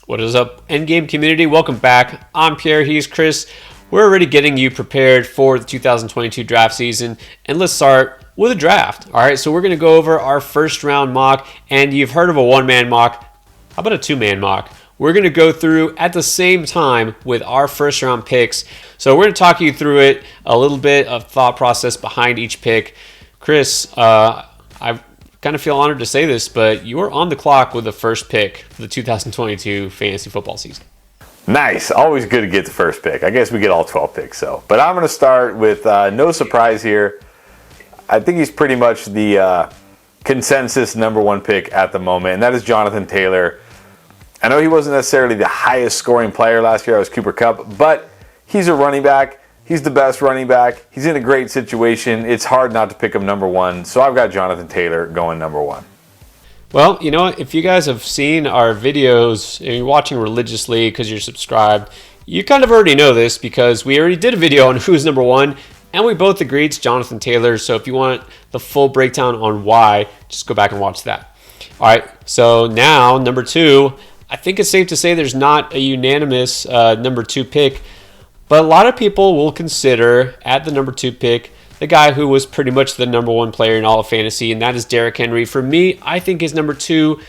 What is up, Endgame community? Welcome back. I'm Pierre, he's Chris. We're already getting you prepared for the 2022 draft season, and let's start with a draft. All right, so we're going to go over our first round mock, and you've heard of a one-man mock. How about a two-man mock? We're going to go through at the same time with our first round picks. So we're going to talk you through it, a little bit of thought process behind each pick. Chris, I kind of feel honored to say this, but you are on the clock with the first pick for the 2022 fantasy football season. Nice. Always good to get the first pick. I guess we get all 12 picks, so. But I'm going to start with no surprise here. I think he's pretty much the consensus number one pick at the moment, and that is Jonathan Taylor. I know he wasn't necessarily the highest scoring player last year. It was Cooper Kupp, but he's a running back. He's the best running back. He's in a great situation. It's hard not to pick him number one. So I've got Jonathan Taylor going number one. Well, you know what? If you guys have seen our videos and you're watching religiously because you're subscribed, you kind of already know this because we already did a video on who's number one, and we both agreed it's Jonathan Taylor. So if you want the full breakdown on why, just go back and watch that. All right, so now number two, I think it's safe to say there's not a unanimous number two pick. But a lot of people will consider at the number two pick the guy who was pretty much the number one player in all of fantasy, and that is Derrick Henry. For me, I think he's number two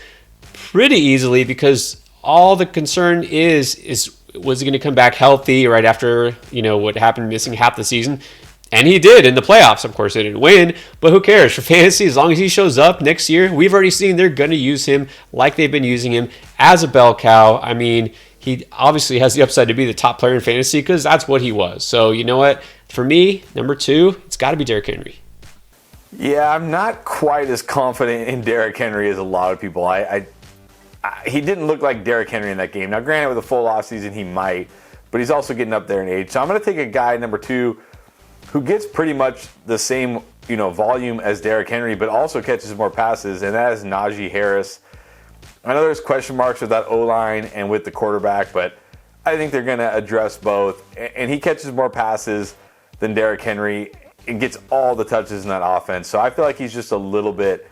pretty easily because all the concern is was he going to come back healthy right after what happened, missing half the season? And he did in the playoffs. Of course, they didn't win, but who cares? For fantasy, as long as he shows up next year, we've already seen they're going to use him like they've been using him as a bell cow. I mean, he obviously has the upside to be the top player in fantasy because that's what he was. So you know what? For me, number two, it's got to be Derrick Henry. Yeah, I'm not quite as confident in Derrick Henry as a lot of people. He didn't look like Derrick Henry in that game. Now, granted, with a full offseason, he might, but he's also getting up there in age. So I'm going to take a guy, number two, who gets pretty much the same volume as Derrick Henry, but also catches more passes, and that is Najee Harris. I know there's question marks with that O-line and with the quarterback, but I think they're going to address both. And he catches more passes than Derrick Henry and gets all the touches in that offense. So I feel like he's just a little bit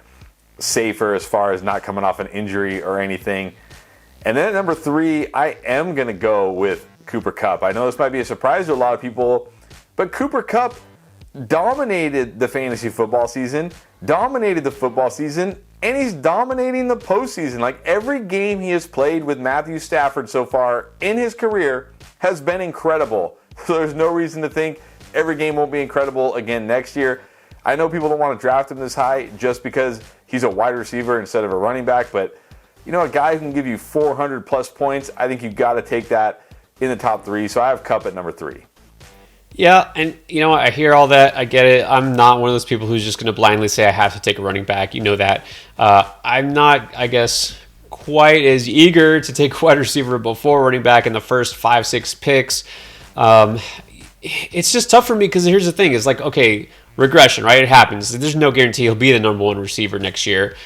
safer as far as not coming off an injury or anything. And then at number three, I am going to go with Cooper Kupp. I know this might be a surprise to a lot of people, but Cooper Kupp dominated the fantasy football season, dominated the football season, and he's dominating the postseason. Like, every game he has played with Matthew Stafford so far in his career has been incredible. So there's no reason to think every game won't be incredible again next year. I know people don't want to draft him this high just because he's a wide receiver instead of a running back, but a guy who can give you 400 plus points, I think you've got to take that in the top three. So I have Kupp at number three. Yeah, and I hear all that. I get it. I'm not one of those people who's just going to blindly say I have to take a running back. You know that. I'm not, I guess, quite as eager to take a wide receiver before running back in the first 5-6 picks. It's just tough for me because here's the thing. It's like, okay, regression, right? It happens. There's no guarantee he'll be the number one receiver next year.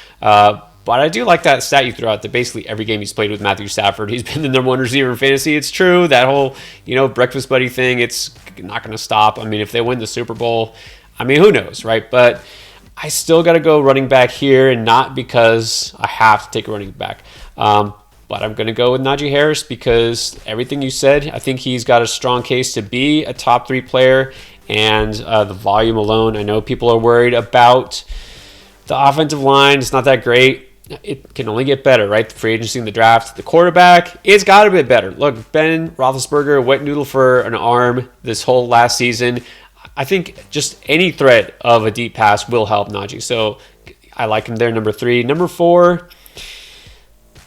But I do like that stat you threw out that basically every game he's played with Matthew Stafford, he's been the number one receiver in fantasy. It's true. That whole, breakfast buddy thing, it's not going to stop. I mean, if they win the Super Bowl, who knows, right? But I still got to go running back here, and not because I have to take a running back. But I'm going to go with Najee Harris because everything you said, I think he's got a strong case to be a top three player, and the volume alone, I know people are worried about the offensive line. It's not that great. It can only get better, right? The free agency and the draft. The quarterback, it's got to be better. Look, Ben Roethlisberger, wet noodle for an arm this whole last season. I think just any threat of a deep pass will help Najee. So I like him there, number three. Number four,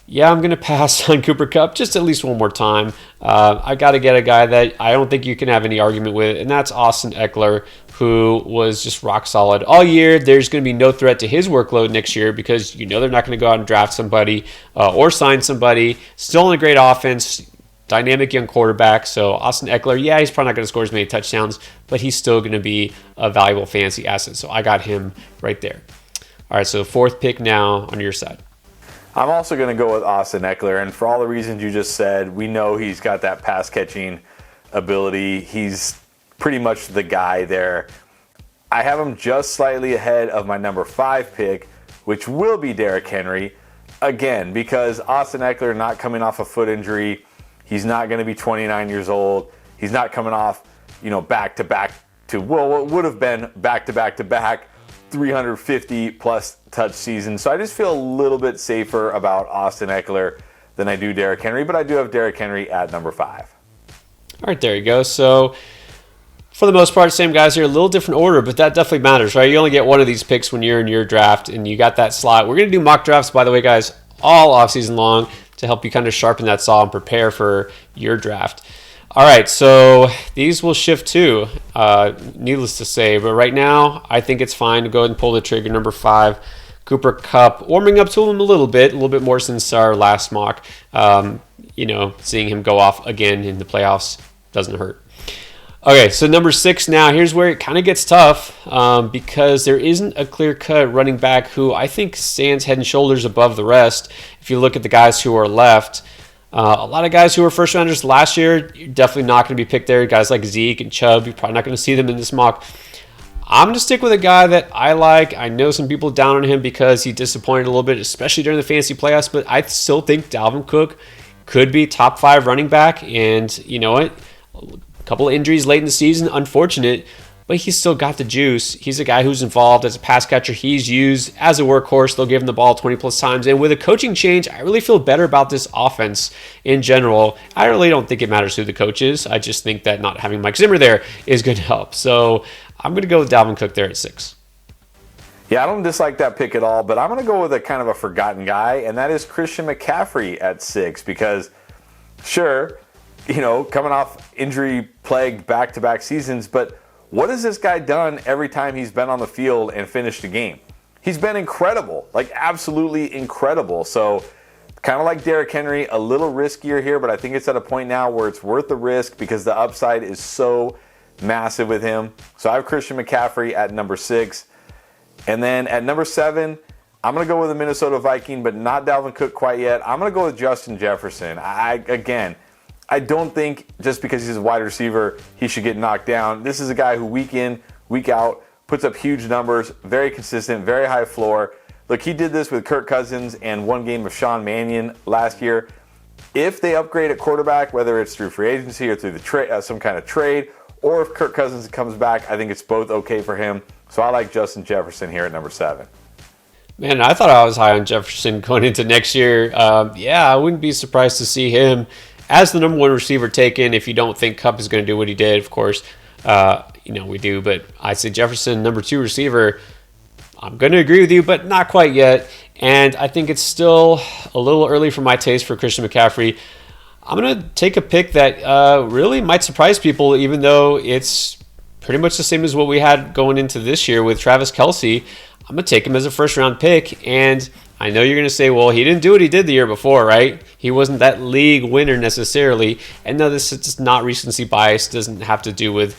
yeah, I'm going to pass on Cooper Kupp just at least one more time. I got to get a guy that I don't think you can have any argument with, and that's Austin Ekeler, who was just rock solid all year. There's going to be no threat to his workload next year because they're not going to go out and draft somebody or sign somebody. Still in a great offense, dynamic young quarterback. So Austin Ekeler, yeah, he's probably not going to score as many touchdowns, but he's still going to be a valuable fantasy asset. So I got him right there. All right, so fourth pick now on your side. I'm also going to go with Austin Ekeler, and for all the reasons you just said, we know he's got that pass-catching ability. He's pretty much the guy there. I have him just slightly ahead of my number 5 pick, which will be Derrick Henry. again, because Austin Eckler not coming off a foot injury, he's not going to be 29 years old. He's not coming off, back-to-back to, well, what would have been back-to-back-to-back 350 plus touch season. So I just feel a little bit safer about Austin Eckler than I do Derrick Henry, but I do have Derrick Henry at number 5. All right, there you go. So for the most part, same guys here, a little different order, but that definitely matters, right? You only get one of these picks when you're in your draft, and you got that slot. We're going to do mock drafts, by the way, guys, all offseason long to help you kind of sharpen that saw and prepare for your draft. All right, so these will shift too, needless to say. But right now, I think it's fine to go ahead and pull the trigger. Number 5, Cooper Kupp, warming up to him a little bit more since our last mock. Seeing him go off again in the playoffs doesn't hurt. Okay, so number 6 now. Here's where it kind of gets tough because there isn't a clear-cut running back who I think stands head and shoulders above the rest. If you look at the guys who are left, a lot of guys who were first-rounders last year, you're definitely not going to be picked there. Guys like Zeke and Chubb, you're probably not going to see them in this mock. I'm going to stick with a guy that I like. I know some people down on him because he disappointed a little bit, especially during the fantasy playoffs, but I still think Dalvin Cook could be top 5 running back. And you know what? A couple of injuries late in the season, unfortunate, but he's still got the juice. He's a guy who's involved as a pass catcher. He's used as a workhorse. They'll give him the ball 20 plus times. And with a coaching change, I really feel better about this offense in general. I really don't think it matters who the coach is. I just think that not having Mike Zimmer there is going to help. So I'm going to go with Dalvin Cook there at 6. Yeah, I don't dislike that pick at all, but I'm going to go with a kind of a forgotten guy, and that is Christian McCaffrey at 6 because, sure, coming off injury-plagued back-to-back seasons, but what has this guy done every time he's been on the field and finished a game? He's been incredible, like absolutely incredible. So kind of like Derrick Henry, a little riskier here, but I think it's at a point now where it's worth the risk because the upside is so massive with him. So I have Christian McCaffrey at number 6. And then at number 7, I'm going to go with the Minnesota Viking, but not Dalvin Cook quite yet. I'm going to go with Justin Jefferson. I don't think just because he's a wide receiver, he should get knocked down. This is a guy who week in, week out, puts up huge numbers, very consistent, very high floor. Look, he did this with Kirk Cousins and one game of Sean Mannion last year. If they upgrade at quarterback, whether it's through free agency or through the some kind of trade, or if Kirk Cousins comes back, I think it's both okay for him. So I like Justin Jefferson here at number 7. Man, I thought I was high on Jefferson going into next year. I wouldn't be surprised to see him as the number 1 receiver taken. If you don't think Kupp is going to do what he did, of course, we do. But I say Jefferson, number 2 receiver. I'm going to agree with you, but not quite yet. And I think it's still a little early for my taste for Christian McCaffrey. I'm going to take a pick that really might surprise people, even though it's pretty much the same as what we had going into this year with Travis Kelce. I'm going to take him as a first-round pick, and I know you're going to say, well, he didn't do what he did the year before, right? He wasn't that league winner necessarily. And no, this is not recency bias. It doesn't have to do with,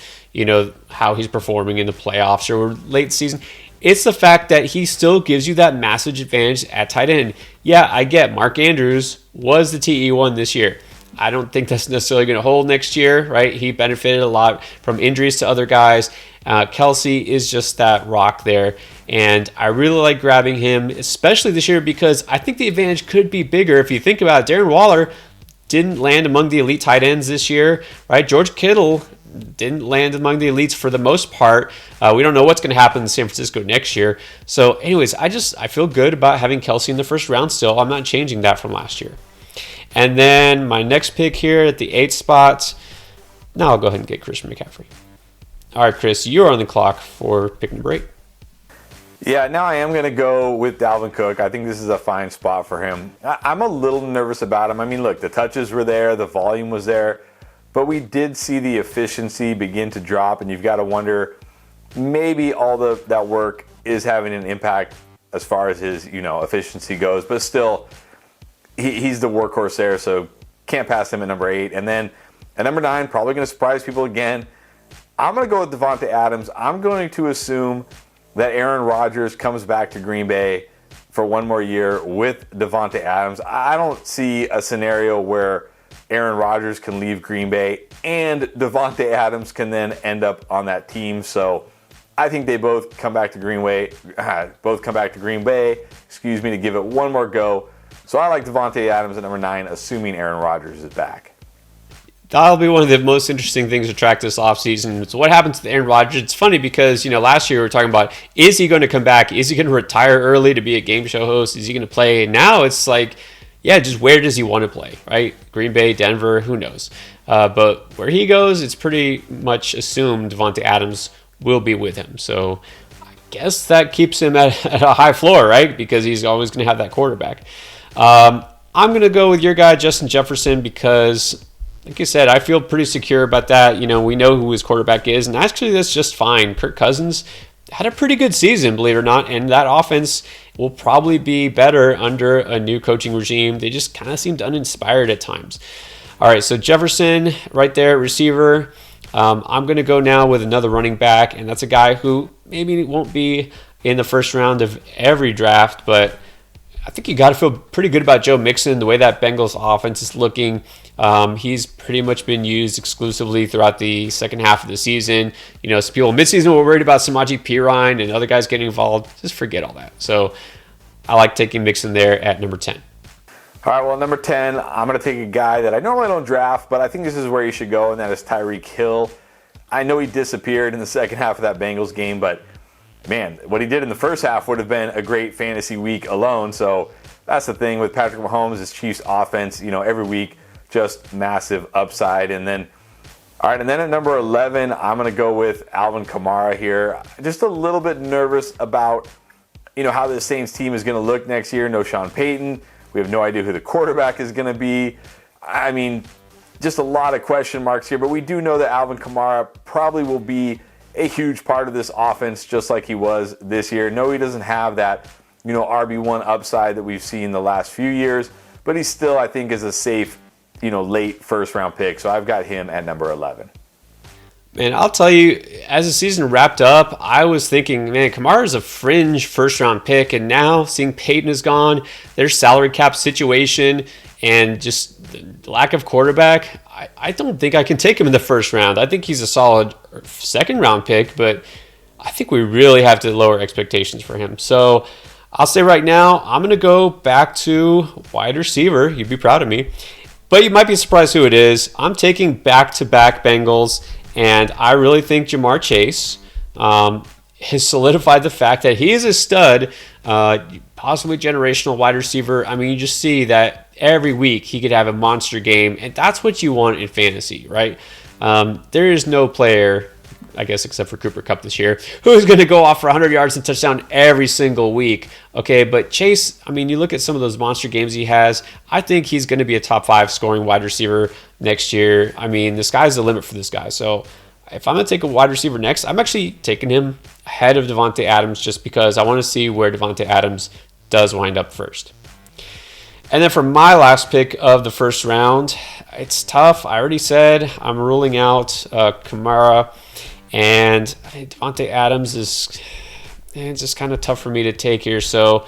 how he's performing in the playoffs or late season. It's the fact that he still gives you that massive advantage at tight end. Yeah, I get Mark Andrews was the TE1 this year. I don't think that's necessarily going to hold next year, right? He benefited a lot from injuries to other guys. Kelce is just that rock there. And I really like grabbing him, especially this year, because I think the advantage could be bigger. If you think about it, Darren Waller didn't land among the elite tight ends this year, right? George Kittle didn't land among the elites for the most part. We don't know what's going to happen in San Francisco next year. So anyways, I feel good about having Kelce in the first round still. I'm not changing that from last year. And then my next pick here at the 8th spot, now I'll go ahead and get Christian McCaffrey. All right, Chris, you're on the clock for pick number 8. Yeah, now I am going to go with Dalvin Cook. I think this is a fine spot for him. I'm a little nervous about him. I mean, look, the touches were there, the volume was there, but we did see the efficiency begin to drop, and you've got to wonder, maybe all that work is having an impact as far as his efficiency goes, but still, he's the workhorse there, so can't pass him at number 8. And then at number 9, probably going to surprise people again. I'm going to go with Davante Adams. I'm going to assume that Aaron Rodgers comes back to Green Bay for one more year with Davante Adams. I don't see a scenario where Aaron Rodgers can leave Green Bay and Davante Adams can then end up on that team. So I think they both come back to Green Bay, to give it one more go. So I like Davante Adams at number 9, assuming Aaron Rodgers is back. That'll be one of the most interesting things to track this offseason. So what happens to Aaron Rodgers? It's funny because, last year we were talking about, is he going to come back? Is he going to retire early to be a game show host? Is he going to play? And now it's like, yeah, just where does he want to play, right? Green Bay, Denver, who knows? But where he goes, it's pretty much assumed Davante Adams will be with him. So I guess that keeps him at a high floor, right? Because he's always going to have that quarterback. I'm going to go with your guy, Justin Jefferson, because like you said, I feel pretty secure about that. We know who his quarterback is, and actually that's just fine. Kirk Cousins had a pretty good season, believe it or not, and that offense will probably be better under a new coaching regime. They just kind of seemed uninspired at times. All right, so Jefferson right there, receiver. I'm going to go now with another running back, and that's a guy who maybe won't be in the first round of every draft, but I think you got to feel pretty good about Joe Mixon, the way that Bengals offense is looking. He's pretty much been used exclusively throughout the second half of the season. Some people midseason were worried about Samaje Perine and other guys getting involved. Just forget all that. So I like taking Mixon there at number 10. All right, well, number 10, I'm going to take a guy that I normally don't draft, but I think this is where you should go, and that is Tyreek Hill. I know he disappeared in the second half of that Bengals game, but man, what he did in the first half would have been a great fantasy week alone. So that's the thing with Patrick Mahomes, his Chiefs offense, every week, just massive upside. And then at number 11, I'm going to go with Alvin Kamara here. Just a little bit nervous about, how the Saints team is going to look next year. No Sean Payton. We have no idea who the quarterback is going to be. I mean, just a lot of question marks here, but we do know that Alvin Kamara probably will be a huge part of this offense, just like he was this year. No, he doesn't have that, RB1 upside that we've seen the last few years, but he still, I think, is a safe, late first round pick. So I've got him at number 11. Man, I'll tell you, as the season wrapped up, I was thinking, man, Kamara's a fringe first round pick, and now seeing Peyton is gone, their salary cap situation, and just the lack of quarterback, I don't think I can take him in the first round. I think he's a solid second round pick, but I think we really have to lower expectations for him. So I'll say right now, I'm going to go back to wide receiver. You'd be proud of me. But you might be surprised who it is. I'm taking back-to-back Bengals, and I really think Jamar Chase has solidified the fact that he is a stud, possibly generational wide receiver. I mean, you just see that every week he could have a monster game, and that's what you want in fantasy, right? There is no player, I guess, except for Cooper Kupp this year, who is going to go off for 100 yards and touchdown every single week. Okay, but Chase, I mean, you look at some of those monster games he has, I think he's going to be a top 5 scoring wide receiver next year. I mean, the sky's the limit for this guy. So if I'm going to take a wide receiver next, I'm actually taking him ahead of Davante Adams just because I want to see where Davante Adams does wind up first. And then for my last pick of the first round, it's tough. I already said I'm ruling out Kamara, and Davante Adams is it's just kind of tough for me to take here. So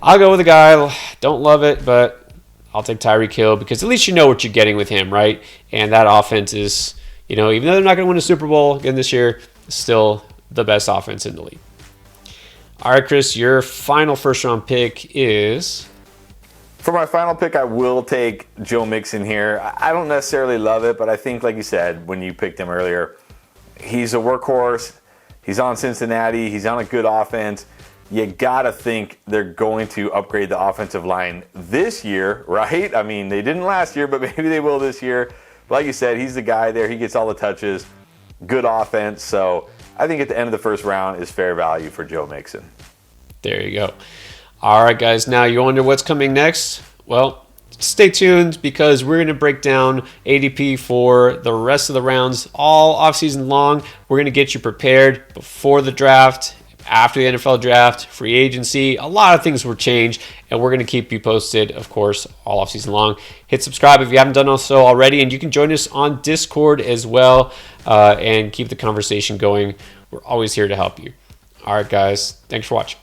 I'll go with a guy. Don't love it, but I'll take Tyreek Hill because at least you know what you're getting with him, right? And that offense is, even though they're not going to win a Super Bowl again this year, still the best offense in the league. All right, Chris, your final first-round pick is... For my final pick, I will take Joe Mixon here. I don't necessarily love it, but I think, like you said, when you picked him earlier, he's a workhorse. He's on Cincinnati. He's on a good offense. You got to think they're going to upgrade the offensive line this year, right? I mean, they didn't last year, but maybe they will this year. But like you said, he's the guy there. He gets all the touches. Good offense. So I think at the end of the first round is fair value for Joe Mixon. There you go. All right, guys. Now you wonder what's coming next? Well, stay tuned because we're going to break down ADP for the rest of the rounds all offseason long. We're going to get you prepared before the draft, after the NFL draft, free agency. A lot of things will change, and we're going to keep you posted, of course, all offseason long. Hit subscribe if you haven't done so already, and you can join us on Discord as well and keep the conversation going. We're always here to help you. All right, guys. Thanks for watching.